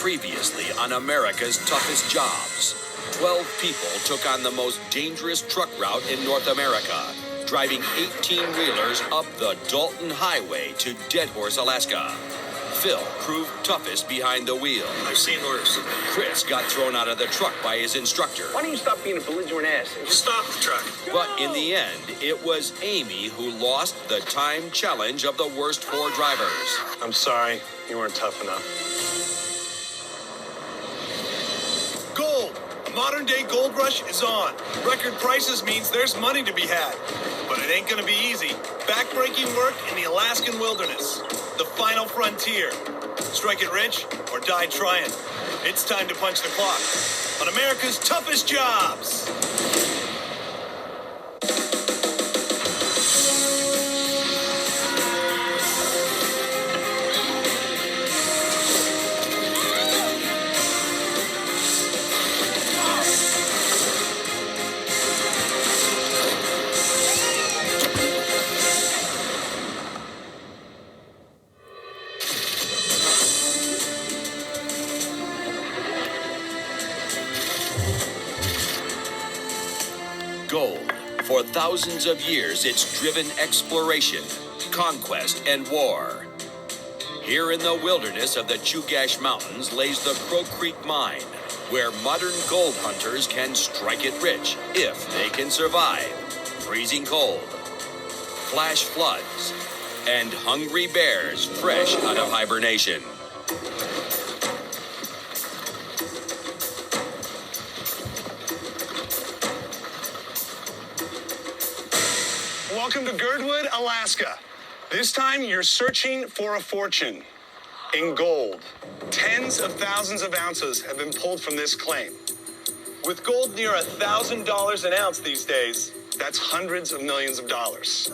Previously on America's Toughest Jobs, 12 people took on the most dangerous truck route in North America, driving 18-wheelers up the Dalton Highway to Dead Horse, Alaska. Phil proved toughest behind the wheel. I've seen worse. Chris got thrown out of the truck by his instructor. Why don't you stop being a belligerent ass? Stop the truck. But in the end, it was Amy who lost the time challenge of the worst 4 drivers. I'm sorry, you weren't tough enough. Gold! A modern-day gold rush is on. Record prices means there's money to be had. But it ain't gonna be easy. Backbreaking work in the Alaskan wilderness. The final frontier. Strike it rich or die trying. It's time to punch the clock on America's Toughest Jobs. Gold. For thousands of years, it's driven exploration, conquest, and war. Here in the wilderness of the Chugach Mountains lays the Crow Creek Mine, where modern gold hunters can strike it rich if they can survive freezing cold, flash floods, and hungry bears fresh out of hibernation. Welcome to Girdwood, Alaska. This time you're searching for a fortune in gold. Tens of thousands of ounces have been pulled from this claim. With gold near $1,000 an ounce these days, that's hundreds of millions of dollars.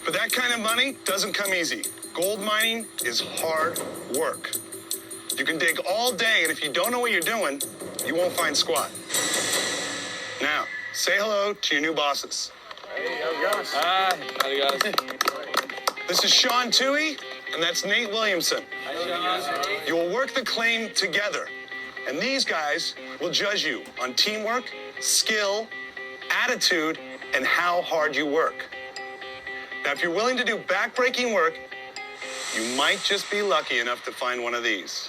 But that kind of money doesn't come easy. Gold mining is hard work. You can dig all day, and if you don't know what you're doing, you won't find squat. Now, say hello to your new bosses. Hi, howdy guys. This is Sean Toohey, and that's Nate Williamson. You will work the claim together, and these guys will judge you on teamwork, skill, attitude, and how hard you work. Now, if you're willing to do back-breaking work, you might just be lucky enough to find one of these.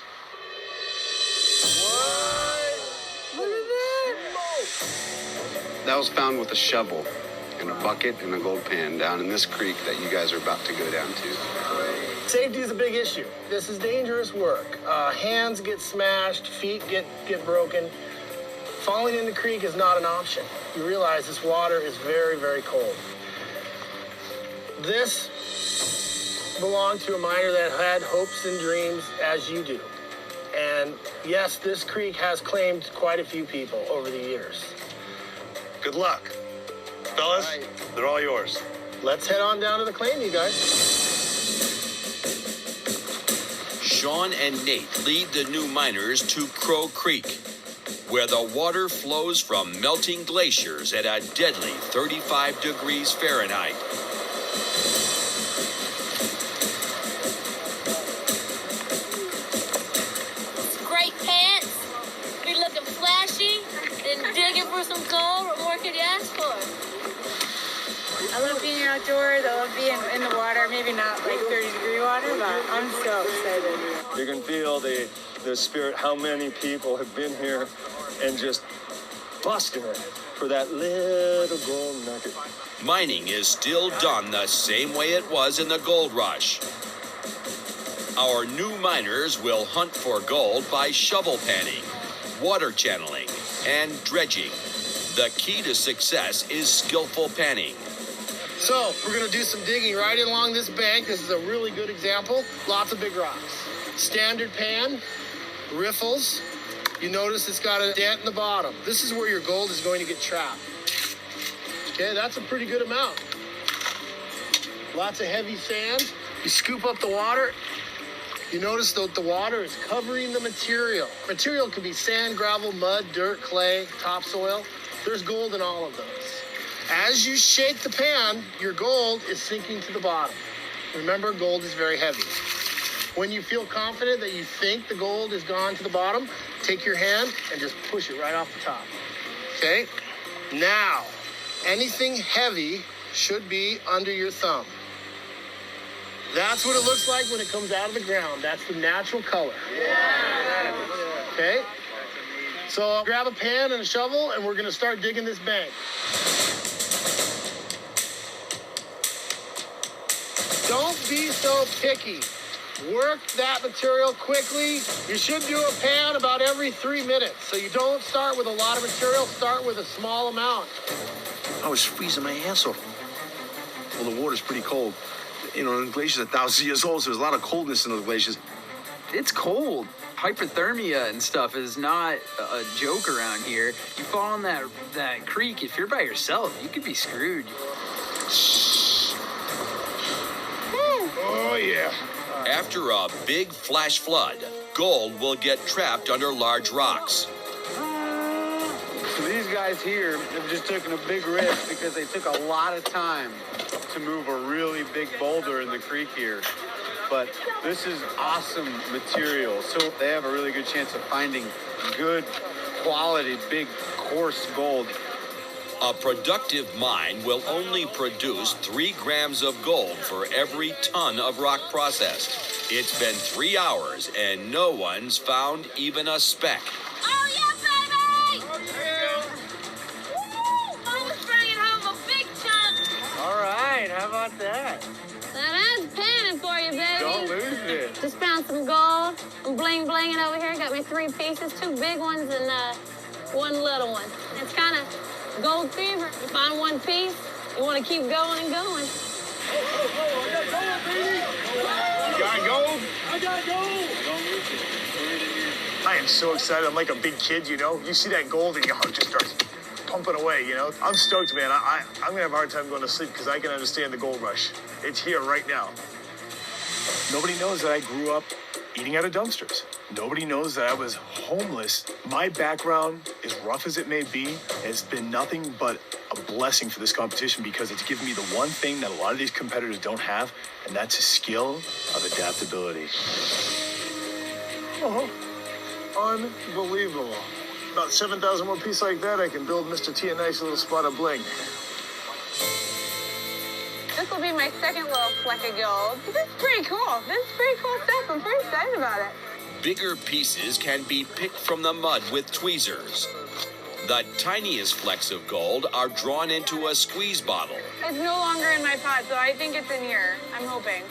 Look at that! That was found with a shovel and a bucket and a gold pan down in this creek that you guys are about to go down to. Safety is a big issue. This is dangerous work. Hands get smashed, feet get broken. Falling in the creek is not an option. You realize this water is very, very cold. This belonged to a miner that had hopes and dreams as you do. And yes, this creek has claimed quite a few people over the years. Good luck. Fellas, they're all yours. Let's head on down to the claim, you guys. Sean and Nate lead the new miners to Crow Creek, where the water flows from melting glaciers at a deadly 35 degrees Fahrenheit. Great pants, be looking flashy, and digging for some gold. What more could you ask for? I love being outdoors. I love being in the water. Maybe not like 30-degree water, but I'm so excited. You can feel the spirit, how many people have been here and just busting it for that little gold nugget. Mining is still done the same way it was in the gold rush. Our new miners will hunt for gold by shovel panning, water channeling, and dredging. The key to success is skillful panning. So, we're going to do some digging right along this bank. This is a really good example. Lots of big rocks. Standard pan, riffles. You notice it's got a dent in the bottom. This is where your gold is going to get trapped. Okay, that's a pretty good amount. Lots of heavy sand. You scoop up the water. You notice that the water is covering the material. Material could be sand, gravel, mud, dirt, clay, topsoil. There's gold in all of those. As you shake the pan, your gold is sinking to the bottom. Remember, gold is very heavy. When you feel confident that you think the gold is gone to the bottom, take your hand and just push it right off the top. Okay? Now, anything heavy should be under your thumb. That's what it looks like when it comes out of the ground. That's the natural color. Okay? So grab a pan and a shovel, and we're going to start digging this bank. Don't be so picky. Work that material quickly. You should do a pan about every 3 minutes. So you don't start with a lot of material, start with a small amount. I was freezing my ass off. Well, the water's pretty cold. You know, the glacier's 1,000 years old, so there's a lot of coldness in those glaciers. It's cold. Hypothermia and stuff is not a joke around here. You fall in that creek, if you're by yourself, you could be screwed. Oh, yeah. After a big flash flood, gold will get trapped under large rocks. So these guys here have just taken a big risk because they took a lot of time to move a really big boulder in the creek here. But this is awesome material, so they have a really good chance of finding good quality, big, coarse gold. A productive mine will only produce 3 grams of gold for every ton of rock processed. It's been 3 hours and no one's found even a speck. Oh, yeah, baby! Woo! Mama's bringing home a big chunk. All right, how about that? That is panning for you, baby. Don't lose it. Just found some gold. I'm bling-blinging over here. Got me 3 pieces, 2 big ones and 1 little one. It's kind of gold fever. You find 1 piece, you want to keep going and going. I got gold, baby. You got gold? I got gold. Don't lose it. Put it in your... I am so excited. I'm like a big kid, you know? You see that gold and your heart just starts pumping away, you know? I'm stoked, man. I'm going to have a hard time going to sleep because I can understand the gold rush. It's here right now. Nobody knows that I grew up eating out of dumpsters. Nobody knows that I was homeless. My background, as rough as it may be, has been nothing but a blessing for this competition because it's given me the one thing that a lot of these competitors don't have, and that's a skill of adaptability. Oh, unbelievable. About 7,000 more pieces like that, I can build Mr. T a nice little spot of bling. This will be my second little fleck of gold. This is pretty cool. This is pretty cool stuff. I'm pretty excited about it. Bigger pieces can be picked from the mud with tweezers. The tiniest flecks of gold are drawn into a squeeze bottle. It's no longer in my pot, so I think it's in here. I'm hoping.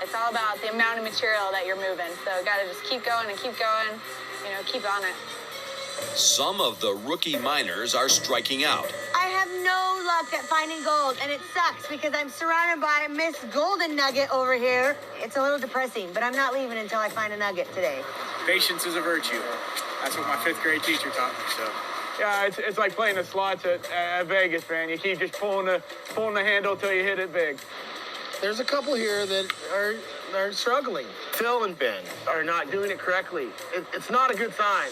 It's all about the amount of material that you're moving. So gotta just keep going and keep going, you know, keep on it. Some of the rookie miners are striking out. I have no luck at finding gold, and it sucks because I'm surrounded by Miss Golden Nugget over here. It's a little depressing, but I'm not leaving until I find a nugget today. Patience is a virtue. That's what my 5th grade teacher taught me, so. Yeah, it's like playing the slots at Vegas, man. You keep just pulling the handle till you hit it big. There's a couple here that are struggling. Phil and Ben are not doing it correctly. It's not a good sign.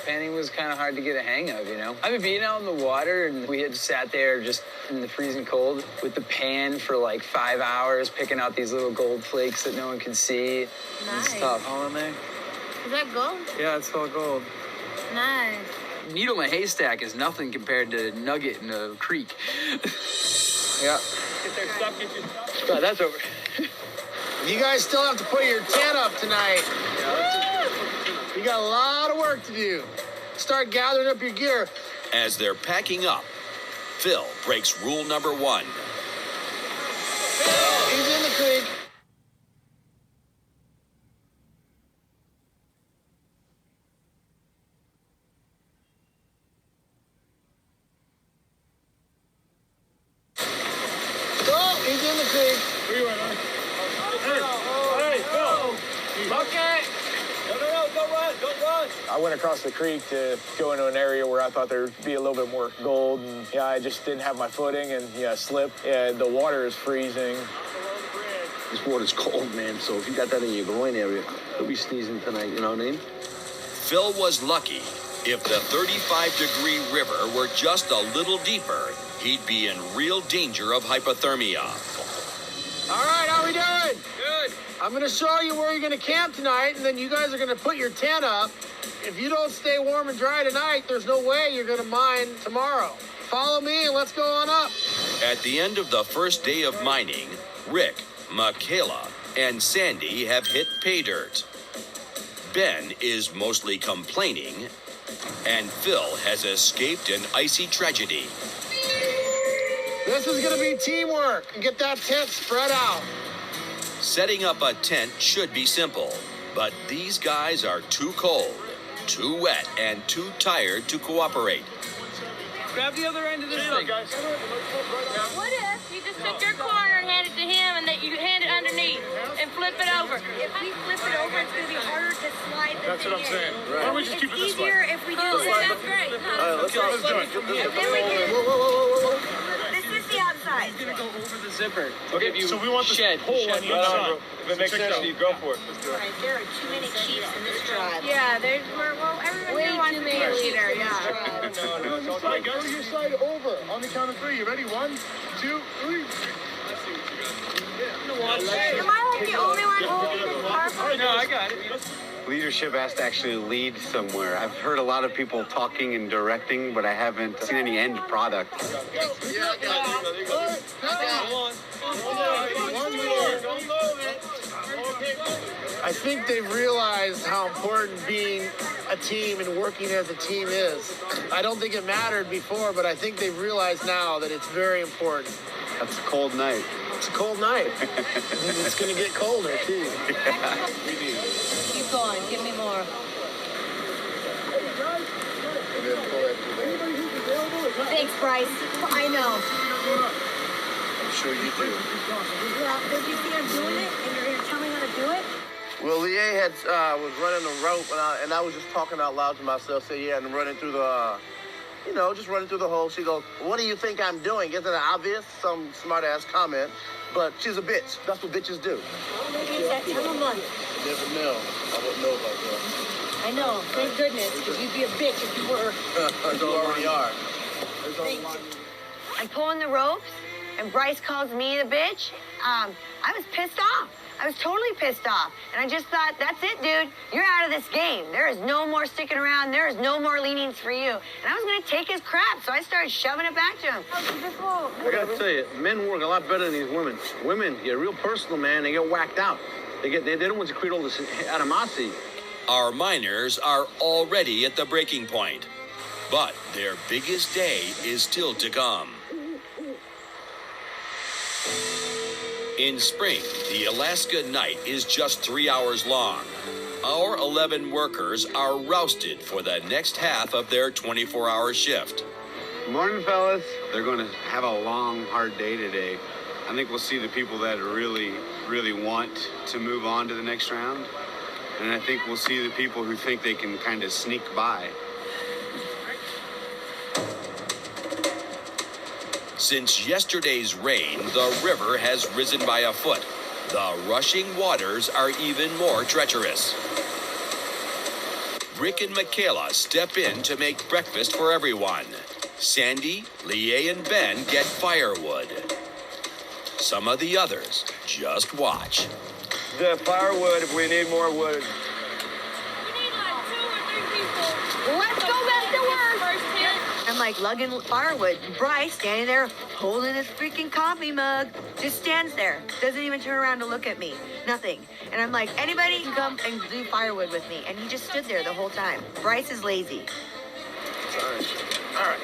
Panning was kind of hard to get a hang of, you know? I mean, being out in the water, and we had sat there just in the freezing cold with the pan for like 5 hours, picking out these little gold flakes that no one could see. Nice. It's tough. All in there? Is that gold? Yeah, it's all gold. Nice. Needle in a haystack is nothing compared to nugget in a creek. Yeah. Get their stuff, get your stuff. Oh, that's over. You guys still have to put your tent up tonight. You got a lot of work to do. Start gathering up your gear. As they're packing up, Phil breaks rule number 1. He's in the creek. Oh, he's in the creek. Where you at, man? Hey, Phil. Okay. No, don't run. I went across the creek to go into an area where I thought there'd be a little bit more gold, and yeah, I just didn't have my footing, and yeah, slipped. Yeah, the water is freezing. This water's cold, man, so if you got that in your groin area, you'll be sneezing tonight, you know what I mean? Phil was lucky. If the 35-degree river were just a little deeper, he'd be in real danger of hypothermia. All right, how we doing? Good. I'm going to show you where you're going to camp tonight, and then you guys are going to put your tent up. If you don't stay warm and dry tonight, there's no way you're going to mine tomorrow. Follow me and let's go on up. At the end of the first day of mining, Rick, Michaela, and Sandy have hit pay dirt. Ben is mostly complaining, and Phil has escaped an icy tragedy. This is going to be teamwork, and get that tent spread out. Setting up a tent should be simple, but these guys are too cold, too wet, and too tired to cooperate. Grab the other end of this thing. What if you just took your corner and hand it to him and that you hand it underneath and flip it over? If we flip it over, it's going to be harder to slide the That's what I'm saying. Why don't we just keep it this way? easier if we do Oh, this. that's great. Let's do it. Then we can, this is the outside. He's gonna go over the zipper. Okay, so we want this hole on the inside. If it makes sense to you, go for it. Right, there are too many sheets in this tribe. Yeah, everyone Way here wants too to be many a sheets leader. in this Yeah. tribe. All right, guys, your side over. On the count of 3. You ready? 1, 2, 3. Am I like the only one holding this tarp? No, I got it. Leadership has to actually lead somewhere. I've heard a lot of people talking and directing, but I haven't seen any end product. I think they've realized how important being a team and working as a team is. I don't think it mattered before, but I think they've realized now that it's very important. That's a cold night. It's a cold night. It's going to get colder, too. Keep going. Give me more. Thanks, Bryce. I know. I'm sure you do. Yeah, did you see him doing it? And you're going to tell me how to do it? Well, Leah had was running the rope, and I was just talking out loud to myself. Say, yeah, and I'm running through the, just running through the hole. She goes, "What do you think I'm doing?" Isn't it obvious? Some smart-ass comment, but she's a bitch. That's what bitches do. Maybe it's that time of month. You never know. I wouldn't know about that. I know. Thank goodness, because you'd be a bitch if you were. You already are. I'm pulling the ropes, and Bryce calls me the bitch. I was pissed off. I was totally pissed off. And I just thought, that's it, dude. You're out of this game. There is no more sticking around. There is no more leanings for you. And I was going to take his crap, so I started shoving it back to him. I gotta tell you, men work a lot better than these women. Women get real personal, man. They get whacked out. They don't want to create all this animosity. Our miners are already at the breaking point, but their biggest day is still to come. In spring, the Alaska night is just 3 hours long. Our 11 workers are rousted for the next half of their 24-hour shift. Morning, fellas. They're going to have a long, hard day today. I think we'll see the people that really, really want to move on to the next round. And I think we'll see the people who think they can kind of sneak by. Since yesterday's rain, the river has risen by a foot. The rushing waters are even more treacherous. Rick and Michaela step in to make breakfast for everyone. Sandy, Leah, and Ben get firewood. Some of the others just watch. The firewood, if we need more wood. We need like 2 or 3 people. Let's go back to work. First tent. I'm like lugging firewood. Bryce standing there holding his freaking coffee mug. Just stands there. Doesn't even turn around to look at me. Nothing. And I'm like, anybody can come and do firewood with me. And he just stood there the whole time. Bryce is lazy. All right.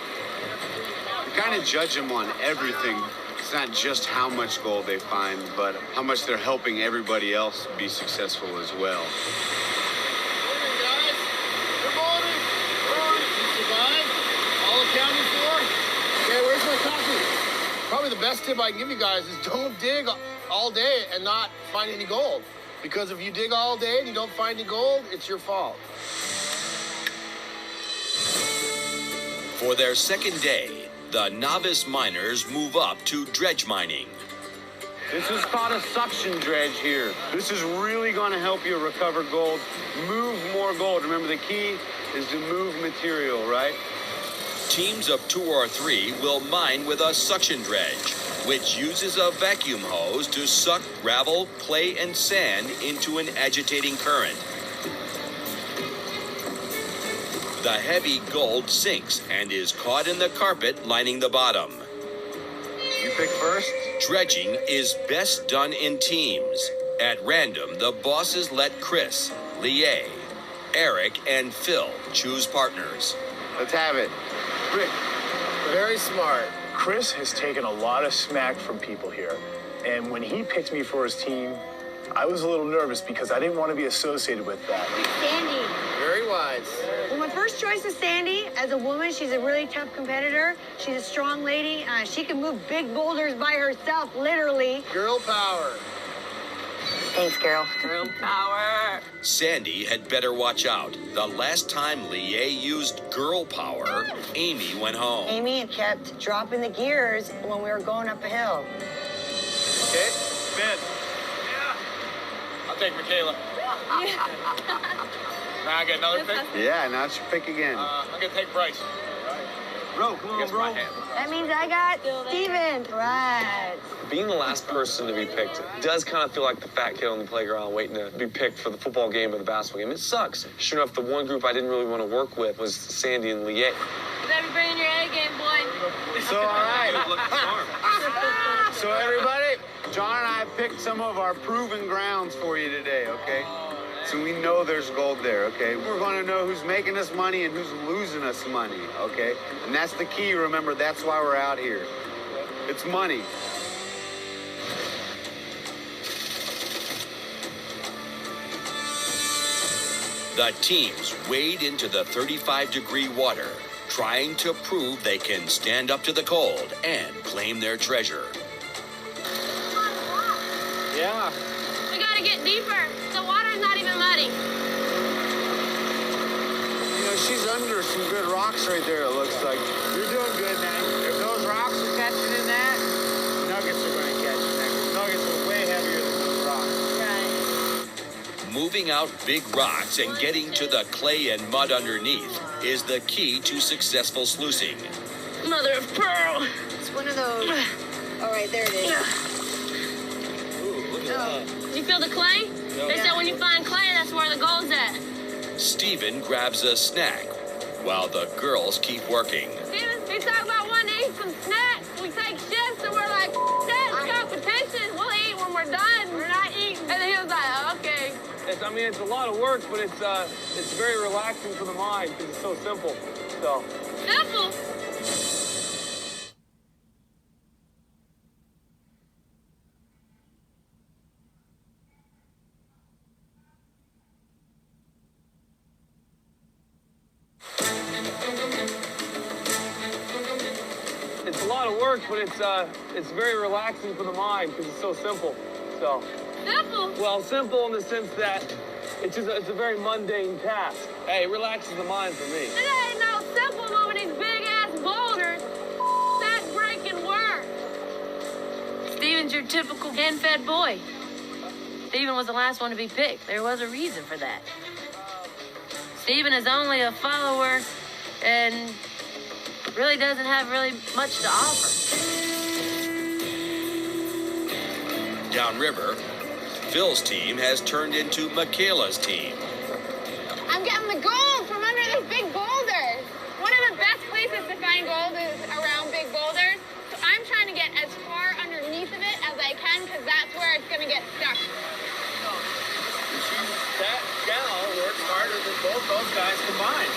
You kind of judge them on everything. It's not just how much gold they find, but how much they're helping everybody else be successful as well. Good morning. You survived? All accounted for? Okay, where's my coffee? Probably the best tip I can give you guys is don't dig all day and not find any gold. Because if you dig all day and you don't find any gold, it's your fault. For their second day, the novice miners move up to dredge mining. This is called a suction dredge here. This is really going to help you recover gold, move more gold. Remember, the key is to move material, right? Teams of 2 or 3 will mine with a suction dredge. which uses a vacuum hose to suck gravel, clay, and sand into an agitating current. The heavy gold sinks and is caught in the carpet lining the bottom. You pick first? Dredging is best done in teams. At random, the bosses let Chris, Lier, Eric, and Phil choose partners. Let's have it. Rick, Very smart. Chris has taken a lot of smack from people here. And when he picked me for his team, I was a little nervous because I didn't want to be associated with that. Sandy. Very wise. Well, my first choice is Sandy. As a woman, she's a really tough competitor. She's a strong lady. She can move big boulders by herself, literally. Girl power. Thanks, Carol. Girl power. Sandy had better watch out. The last time Lier used girl power, Amy went home. Amy kept dropping the gears when we were going up a hill. Okay, Ben. I'll take Michaela. Now I get another pick. Yeah, now it's your pick again. I'm gonna take Bryce. Bro, come on, bro. That means I got Steven. Right. Being the last person to be picked does kind of feel like the fat kid on the playground waiting to be picked for the football game or the basketball game. It sucks. Sure enough, the one group I didn't really want to work with was Sandy and Lier. You better be bringing your A game, boy. So, all right. So, everybody, John and I picked some of our proven grounds for you today, okay? So we know there's gold there, okay? We're going to know who's making us money and who's losing us money, okay? And that's the key, remember, that's why we're out here. It's money. The teams wade into the 35-degree water, trying to prove they can stand up to the cold and claim their treasure. Yeah. We gotta get deeper. The water's not even muddy. You know, she's under some good rocks right there, it looks like. You're doing good, man. If those rocks are catching in that, nuggets are going to catch in that. 'Cause nuggets are way heavier than those rocks. Right. Moving out big rocks and getting to the clay and mud underneath is the key to successful sluicing. Mother of pearl. It's one of those. All right, there it is. Did you feel the clay? They said when you find clay, that's where the gold's at. Stephen grabs a snack while the girls keep working. Steven, we talk about wanting to eat some snacks. We take shifts and we're like, that, it's competition. We'll eat when we're done. We're not eating. And then he was like, okay. It's a lot of work, but it's very relaxing for the mind because it's so simple. So. Simple. It's a lot of work, but it's very relaxing for the mind because it's so simple. So. Simple? Well, simple in the sense that it's a very mundane task. Hey, it relaxes the mind for me. It ain't no simple moving these big ass boulders. That breaking work. Steven's your typical hand-fed boy. Steven was the last one to be picked. There was a reason for that. Steven is only a follower and really doesn't have really much to offer. Downriver, Phil's team has turned into Michaela's team. I'm getting the gold from under these big boulders. One of the best places to find gold is around big boulders. So I'm trying to get as far underneath of it as I can because that's where it's going to get stuck. That gal works harder than both those guys combined.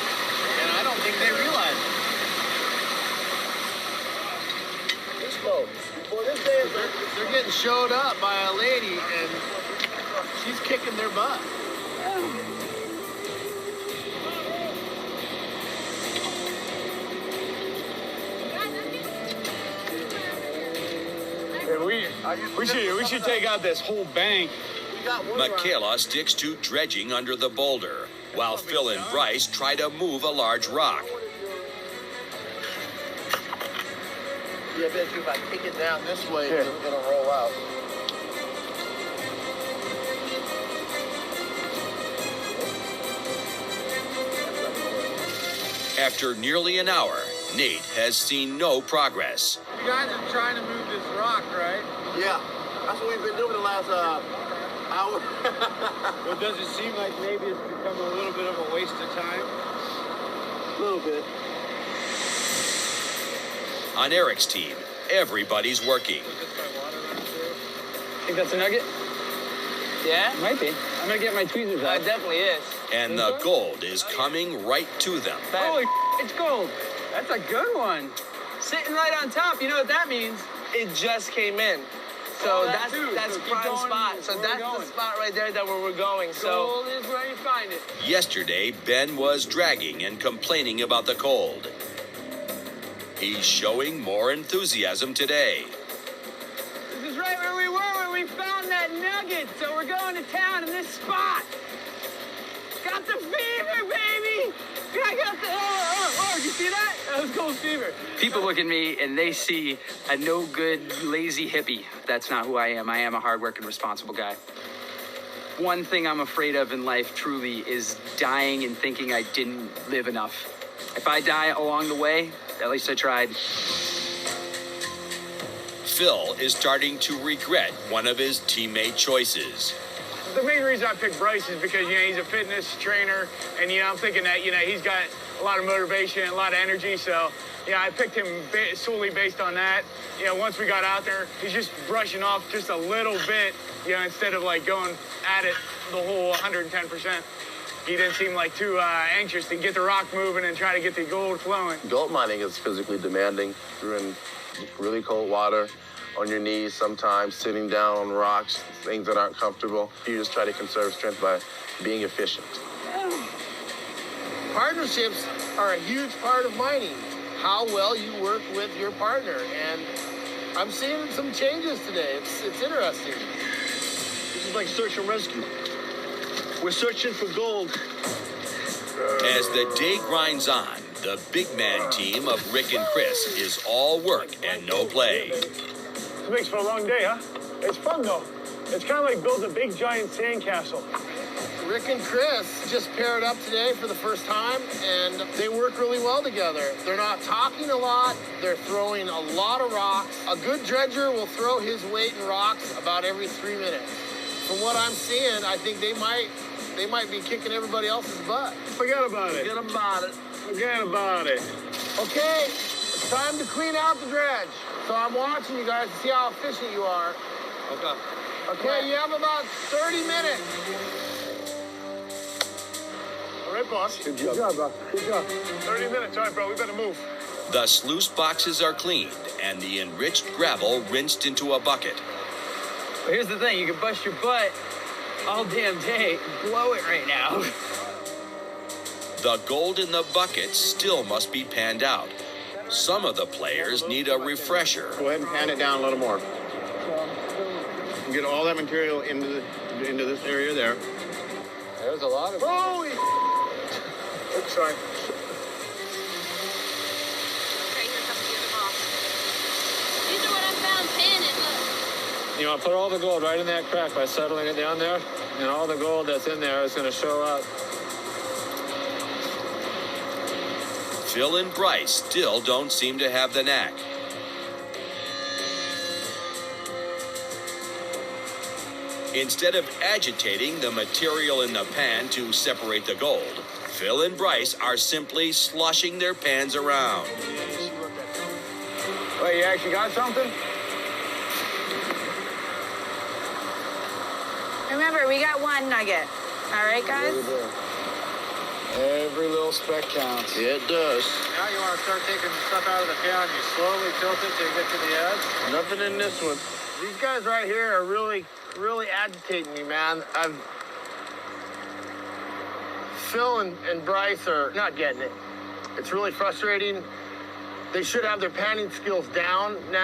And I don't think they realize it. These folks, well, they're getting showed up by a lady, and she's kicking their butt. We should take out this whole bank. Michaela sticks to dredging under the boulder, while Phil and Bryce try to move a large rock. Yeah, I bet you if I kick it down this way, it'll roll out. After nearly an hour, Nate has seen no progress. You guys are trying to move this rock, right? Yeah, that's what we've been doing the last hour. Well, does it seem like maybe it's become a little bit of a waste of time? A little bit. On Eric's team, everybody's working. Think that's a nugget? Yeah? Might be. I'm gonna get my tweezers out. It definitely is. And the gold is coming right to them. Holy it's gold. That's a good one. Sitting right on top, you know what that means? It just came in. So that's so prime going, spot. So that's the spot right there that where we're going. Gold is where you find it. Yesterday, Ben was dragging and complaining about the cold. He's showing more enthusiasm today. This is right where we were when we found that nugget. So we're going to town in this spot. Got the fever, baby. I got the, oh, you see that? That was gold fever. People look at me and they see a no good, lazy hippie. That's not who I am. I am a hardworking, responsible guy. One thing I'm afraid of in life truly is dying and thinking I didn't live enough. If I die along the way, at least I tried. Phil is starting to regret one of his teammate choices. The main reason I picked Bryce is because, he's a fitness trainer, and, I'm thinking that, he's got a lot of motivation and a lot of energy, so, I picked him solely based on that. Once we got out there, he's just brushing off just a little bit, instead of, going at it the whole 110%. He didn't seem like too anxious to get the rock moving and try to get the gold flowing. Gold mining is physically demanding. You're in really cold water, on your knees sometimes, sitting down on rocks, things that aren't comfortable. You just try to conserve strength by being efficient. Partnerships are a huge part of mining. How well you work with your partner. And I'm seeing some changes today. It's interesting. This is like search and rescue. We're searching for gold. As the day grinds on, the big man team of Rick and Chris is all work and no play. This makes for a long day, huh? It's fun, though. It's kind of like building a big, giant sandcastle. Rick and Chris just paired up today for the first time, and they work really well together. They're not talking a lot. They're throwing a lot of rocks. A good dredger will throw his weight in rocks about every 3 minutes. From what I'm seeing, I think they might be kicking everybody else's butt. Forget about it. Forget about it. Forget about it. Okay, it's time to clean out the dredge. So I'm watching you guys to see how efficient you are. Okay. Okay, you have about 30 minutes. All right, boss. Good job, boss. Good job. 30 minutes. All right, bro, we better move. The sluice boxes are cleaned and the enriched gravel rinsed into a bucket. But here's the thing, you can bust your butt all damn day, blow it right now. The gold in the bucket still must be panned out. Some of the players need a refresher. Go ahead and pan it down a little more. Get all that material into this area there. There's a lot of... Holy! Oops, sorry. These are what I found panning, look. I put all the gold right in that crack by settling it down there, and all the gold that's in there is going to show up. Phil and Bryce still don't seem to have the knack. Instead of agitating the material in the pan to separate the gold, Phil and Bryce are simply sloshing their pans around. Wait, you actually got something? Remember, we got one nugget. All right, guys? Every little speck counts. Yeah, it does. Now you want to start taking stuff out of the pan. You slowly tilt it till you get to the edge. Nothing in this one. These guys right here are really agitating me, man. Phil and Bryce are not getting it. It's really frustrating. They should have their panning skills down now.